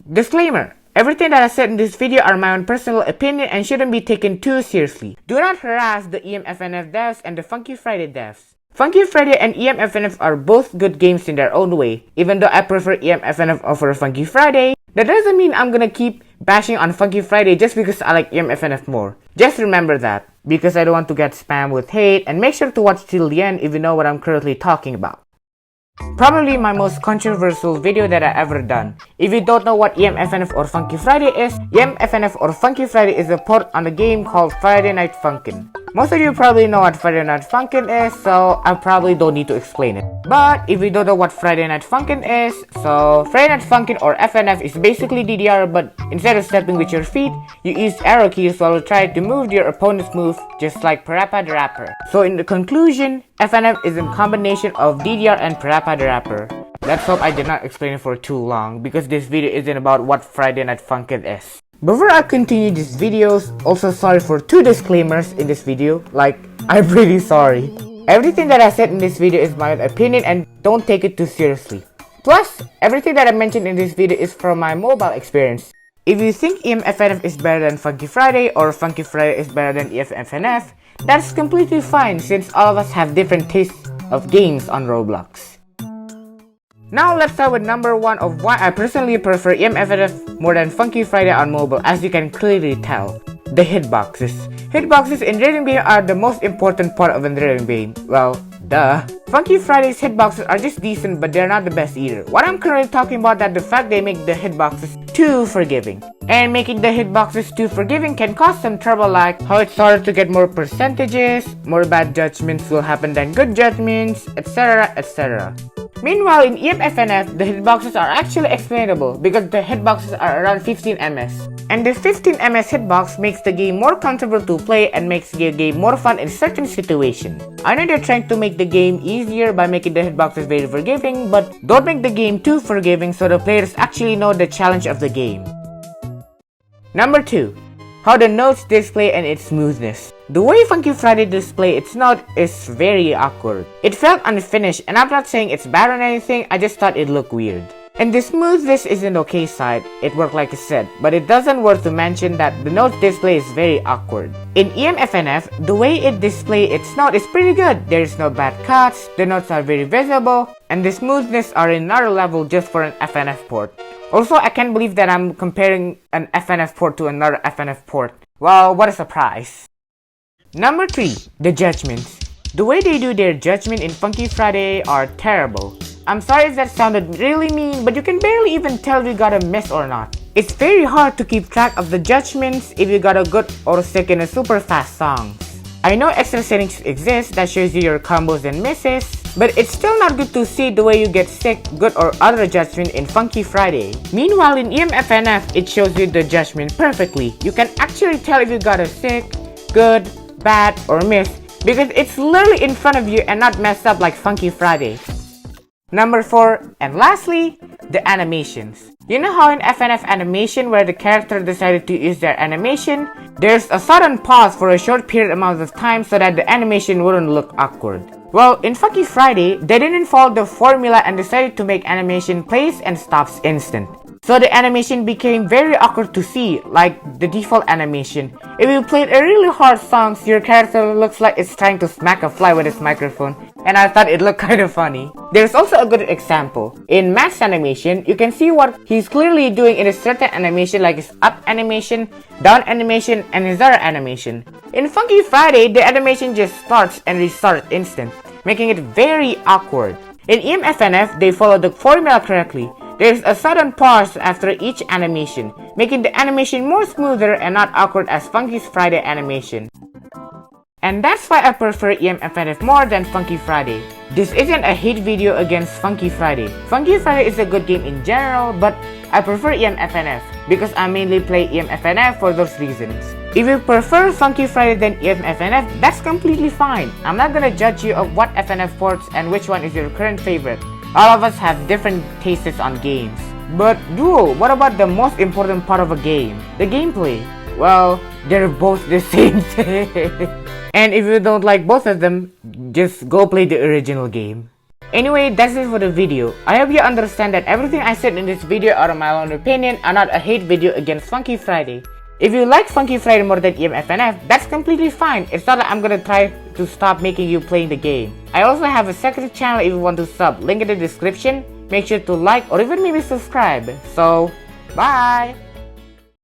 Disclaimer: everything that I said in this video are my own personal opinion and shouldn't be taken too seriously. Do not harass the emfnf devs and the Funky Friday devs. Funky Friday and emfnf are both good games in their own way. Even though I prefer emfnf over Funky Friday, that doesn't mean I'm gonna keep bashing on Funky Friday just because I like emfnf more. Just remember that, because I don't want to get spammed with hate, and make sure to watch till the end if you know what I'm currently talking about. Probably my most controversial video that I ever done. If you don't know what emfnf or Funky Friday is, emfnf or Funky Friday is a port on a game called Friday Night Funkin'. Most of you probably know what Friday Night Funkin' is, so I probably don't need to explain it. But if you don't know what Friday Night Funkin' is, so Friday Night Funkin' or FNF is basically DDR, but instead of stepping with your feet, you use arrow keys while you try to move your opponent's move, just like Parappa the Rapper. So in the conclusion, FNF is a combination of DDR and Parappa the Rapper. Let's hope I did not explain it for too long, because this video isn't about what Friday Night Funkin' is. Before I continue these videos, also sorry for 2 disclaimers in this video. Like, I'm really sorry. Everything that I said in this video is my own opinion and don't take it too seriously. Plus, everything that I mentioned in this video is from my mobile experience. If you think emfnf is better than Funky Friday or Funky Friday is better than emfnf, that's completely fine since all of us have different tastes of games on Roblox. Now let's start with number 1 of why I personally prefer emfnf more than Funky Friday on mobile, as you can clearly tell. The hitboxes. Hitboxes in rhythm game are the most important part of a rhythm game. Well, duh. Funky Friday's hitboxes are just decent, but they're not the best either. What I'm currently talking about is the fact they make the hitboxes too forgiving. And making the hitboxes too forgiving can cause some trouble, like how it started to get more percentages, more bad judgments will happen than good judgments, etc, etc. Meanwhile, in emfnf, the hitboxes are actually explainable because the hitboxes are around 15 ms. And the 15 ms hitbox makes the game more comfortable to play and makes the game more fun in certain situations. I know they're trying to make the game easier by making the hitboxes very forgiving, but don't make the game too forgiving so the players actually know the challenge of the game. Number 2. How the notes display and its smoothness. The way Funky Friday display its note is very awkward. It felt unfinished, and I'm not saying it's bad or anything, I just thought it looked weird. And the smoothness is an okay side, it worked like I said, but it doesn't worth to mention that the note display is very awkward. In emfnf, the way it displays its note is pretty good. There is no bad cuts, the notes are very visible, and the smoothness are in another level just for an FNF port. Also, I can't believe that I'm comparing an FNF port to another FNF port. Wow, what a surprise. Number 3. The judgments. The way they do their judgment in Funky Friday are terrible. I'm sorry if that sounded really mean, but you can barely even tell if you got a miss or not. It's very hard to keep track of the judgments if you got a good or sick in a super fast song. I know extra settings exist that shows you your combos and misses, but it's still not good to see the way you get sick, good or other judgment in Funky Friday. Meanwhile, in emfnf, it shows you the judgment perfectly. You can actually tell if you got a sick, good, bad, or miss because it's literally in front of you and not messed up like Funky Friday. Number 4, and lastly, the animations. You know how in FNF animation where the character decided to use their animation, there's a sudden pause for a short period amount of time so that the animation wouldn't look awkward. Well, in Funky Friday, they didn't follow the formula and decided to make animation plays and stops instant. So the animation became very awkward to see, like the default animation. If you played a really hard song, your character looks like it's trying to smack a fly with its microphone, and I thought it looked kind of funny. There's also a good example. In Matt's animation, you can see what he's clearly doing in a certain animation like his up animation, down animation, and his other animation. In Funky Friday, the animation just starts and restarts instant, making it very awkward. In emfnf, they follow the formula correctly. There's a sudden pause after each animation, making the animation more smoother and not awkward as Funky Friday animation. And that's why I prefer emfnf more than Funky Friday. This isn't a hate video against Funky Friday. Funky Friday is a good game in general, but I prefer emfnf because I mainly play emfnf for those reasons. If you prefer Funky Friday than emfnf, that's completely fine. I'm not gonna judge you of what FNF ports and which one is your current favorite. All of us have different tastes on games. But Duo, what about the most important part of a game? The gameplay. Well, they're both the same thing. And if you don't like both of them, just go play the original game. Anyway, that's it for the video. I hope you understand that everything I said in this video are my own opinion and not a hate video against Funky Friday. If you like Funky Friday more than emfnf, that's completely fine. It's not that I'm gonna try to stop making you playing the game. I also have a second channel if you want to sub, link in the description. Make sure to like or even maybe subscribe. So, bye!